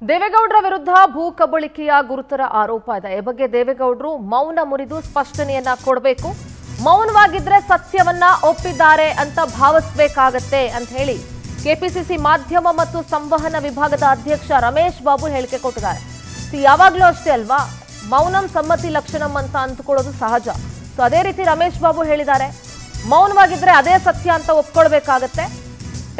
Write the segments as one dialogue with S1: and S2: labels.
S1: ದೇವೇಗೌಡರ ವಿರುದ್ಧ ಭೂ ಕಬಳಿಕೆಯ ಗುರುತರ ಆರೋಪ ಇದೆ. ಈ ಬಗ್ಗೆ ದೇವೇಗೌಡರು ಮೌನ ಮುರಿದು ಸ್ಪಷ್ಟನೆಯನ್ನ ಕೊಡಬೇಕು. ಮೌನವಾಗಿದ್ರೆ ಸತ್ಯವನ್ನ ಒಪ್ಪಿದ್ದಾರೆ ಅಂತ ಭಾವಿಸಬೇಕಾಗತ್ತೆ ಅಂತ ಹೇಳಿ ಕೆಪಿಸಿಸಿ ಮಾಧ್ಯಮ ಮತ್ತು ಸಂವಹನ ವಿಭಾಗದ ಅಧ್ಯಕ್ಷ ರಮೇಶ್ ಬಾಬು ಹೇಳಿಕೆ ಕೊಟ್ಟಿದ್ದಾರೆ. ಯಾವಾಗಲೂ ಅಷ್ಟೇ ಅಲ್ವಾ, ಮೌನಂ ಸಮ್ಮತಿ ಲಕ್ಷಣಂ ಅಂತ ಅಂದುಕೊಳ್ಳೋದು ಸಹಜ. ಸೊ ಅದೇ ರೀತಿ ರಮೇಶ್ ಬಾಬು ಹೇಳಿದ್ದಾರೆ, ಮೌನವಾಗಿದ್ರೆ ಅದೇ ಸತ್ಯ ಅಂತ ಒಪ್ಕೊಳ್ಬೇಕಾಗತ್ತೆ.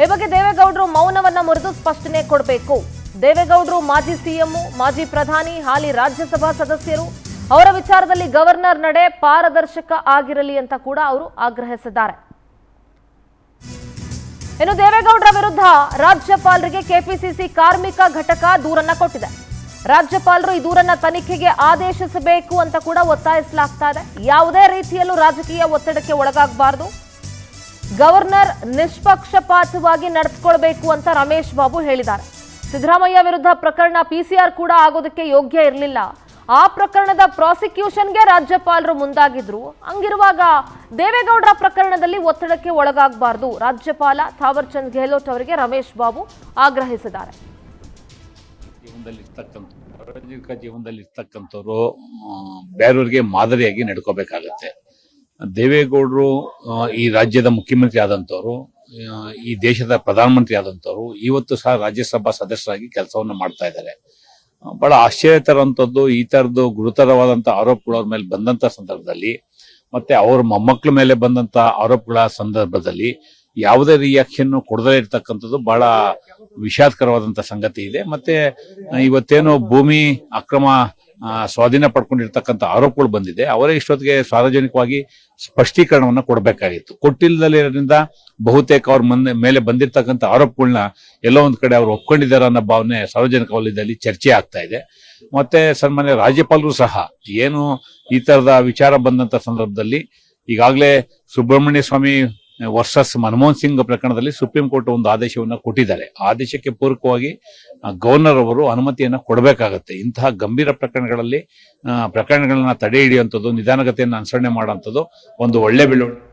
S1: ಈ ಬಗ್ಗೆ ದೇವೇಗೌಡರು ಮೌನವನ್ನ ಮುರಿದು ಸ್ಪಷ್ಟನೆ ಕೊಡಬೇಕು. ದೇವೇಗೌಡರು ಮಾಜಿ ಸಿಎಂ, ಮಾಜಿ ಪ್ರಧಾನಿ, ಹಾಲಿ ರಾಜ್ಯಸಭಾ ಸದಸ್ಯರು. ಅವರ ವಿಚಾರದಲ್ಲಿ ಗವರ್ನರ್ ನಡೆ ಪಾರದರ್ಶಕ ಆಗಿರಲಿ ಅಂತ ಕೂಡ ಅವರು ಆಗ್ರಹಿಸಿದ್ದಾರೆ. ಇನ್ನು ದೇವೇಗೌಡರ ವಿರುದ್ಧ ರಾಜ್ಯಪಾಲರಿಗೆ ಕೆಪಿಸಿಸಿ ಕಾರ್ಮಿಕ ಘಟಕ ದೂರನ್ನ ಕೊಟ್ಟಿದೆ. ರಾಜ್ಯಪಾಲರು ಈ ದೂರನ್ನ ತನಿಖೆಗೆ ಆದೇಶಿಸಬೇಕು ಅಂತ ಕೂಡ ಒತ್ತಾಯಿಸಲಾಗ್ತಾ ಇದೆ. ಯಾವುದೇ ರೀತಿಯಲ್ಲೂ ರಾಜಕೀಯ ಒತ್ತಡಕ್ಕೆ ಒಳಗಾಗಬಾರದು, ಗವರ್ನರ್ ನಿಷ್ಪಕ್ಷಪಾತವಾಗಿ ನಡೆದುಕೊಳ್ಬೇಕು ಅಂತ ರಮೇಶ್ ಬಾಬು ಹೇಳಿದ್ದಾರೆ. ಸಿದ್ದರಾಮಯ್ಯ ವಿರುದ್ಧ ಪ್ರಕರಣ ಪಿಸಿಆರ್ ಕೂಡ ಆಗೋದಕ್ಕೆ ಯೋಗ್ಯ ಇರಲಿಲ್ಲ. ಆ ಪ್ರಕರಣದ ಪ್ರಾಸಿಕ್ಯೂಷನ್ಗೆ ರಾಜ್ಯಪಾಲರು ಮುಂದಾಗಿದ್ರು. ಹಂಗಿರುವಾಗ ದೇವೇಗೌಡರ ಪ್ರಕರಣದಲ್ಲಿ ಒತ್ತಡಕ್ಕೆ ಒಳಗಾಗಬಾರದು. ರಾಜ್ಯಪಾಲ ಥಾವರ್ ಚಂದ್ ಗೆಹ್ಲೋಟ್ ಅವರಿಗೆ ರಮೇಶ್ ಬಾಬು ಆಗ್ರಹಿಸಿದ್ದಾರೆ.
S2: ಸಾರ್ವಜನಿಕ ಜೀವನದಲ್ಲಿ ಇರ್ತಕ್ಕಂಥವ್ರು ಬೇರೆಯವರಿಗೆ ಮಾದರಿಯಾಗಿ ನಡ್ಕೋಬೇಕಾಗತ್ತೆ. ದೇವೇಗೌಡರು ಈ ರಾಜ್ಯದ ಮುಖ್ಯಮಂತ್ರಿ ಆದಂಥವ್ರು, ಈ ದೇಶದ ಪ್ರಧಾನಮಂತ್ರಿ ಆದಂಥವ್ರು ಇವತ್ತು ಸಹ ರಾಜ್ಯಸಭಾ ಸದಸ್ಯರಾಗಿ ಕೆಲಸವನ್ನ ಮಾಡ್ತಾ ಇದ್ದಾರೆ. ಬಹಳ ಆಶ್ಚರ್ಯ ತರುವಂತದ್ದು ಈ ತರದ್ದು ಗುರುತರವಾದಂತ ಆರೋಪಗಳು ಅವ್ರ ಮೇಲೆ ಬಂದಂತ ಸಂದರ್ಭದಲ್ಲಿ, ಮತ್ತೆ ಅವ್ರ ಮೊಮ್ಮಕ್ಕಳ ಮೇಲೆ ಬಂದಂತ ಆರೋಪಗಳ ಸಂದರ್ಭದಲ್ಲಿ ಯಾವುದೇ ರಿಯಾಕ್ಷನ್ ಕೊಡದೇ ಇರ್ತಕ್ಕಂಥದ್ದು ಬಹಳ ವಿಷಾದಕರವಾದಂತ ಸಂಗತಿ ಇದೆ. ಮತ್ತೆ ಇವತ್ತೇನು ಭೂಮಿ ಅಕ್ರಮ ಸ್ವಾಧೀನ ಪಡ್ಕೊಂಡಿರ್ತಕ್ಕಂಥ ಆರೋಪಗಳು ಬಂದಿದೆ, ಅವರೇ ಇಷ್ಟೊತ್ತಿಗೆ ಸಾರ್ವಜನಿಕವಾಗಿ ಸ್ಪಷ್ಟೀಕರಣವನ್ನ ಕೊಡಬೇಕಾಗಿತ್ತು. ಕೊಟ್ಟಿಲ್ಲದರಿಂದ ಬಹುತೇಕ ಅವ್ರ ಮೇಲೆ ಬಂದಿರತಕ್ಕಂಥ ಆರೋಪಗಳನ್ನ ಎಲ್ಲೋ ಒಂದ್ ಕಡೆ ಅವ್ರು ಒಪ್ಕೊಂಡಿದ್ದಾರೆ ಅನ್ನೋ ಭಾವನೆ ಸಾರ್ವಜನಿಕ ವಲಯದಲ್ಲಿ ಚರ್ಚೆ ಆಗ್ತಾ ಇದೆ. ಮತ್ತೆ ಸನ್ಮಾನ್ಯ ರಾಜ್ಯಪಾಲರು ಸಹ ಏನು ಈ ತರದ ವಿಚಾರ ಬಂದಂತ ಸಂದರ್ಭದಲ್ಲಿ ಈಗಾಗಲೇ ಸುಬ್ರಹ್ಮಣ್ಯ ಸ್ವಾಮಿ ವರ್ಸಸ್ ಮನಮೋಹನ್ ಸಿಂಗ್ ಪ್ರಕರಣದಲ್ಲಿ ಸುಪ್ರೀಂ ಕೋರ್ಟ್ ಒಂದು ಆದೇಶವನ್ನ ಕೊಟ್ಟಿದ್ದಾರೆ. ಆದೇಶಕ್ಕೆ ಪೂರಕವಾಗಿ ಗವರ್ನರ್ ಅವರು ಅನುಮತಿಯನ್ನ ಕೊಡಬೇಕಾಗತ್ತೆ. ಇಂತಹ ಗಂಭೀರ ಪ್ರಕರಣಗಳನ್ನ ತಡೆ ಹಿಡಿಯುವಂಥದ್ದು, ನಿಧಾನಗತಿಯನ್ನು ಅನುಸರಣೆ ಮಾಡುವಂಥದ್ದು ಒಂದು ಒಳ್ಳೆ ಬೆಳವಣಿಗೆ.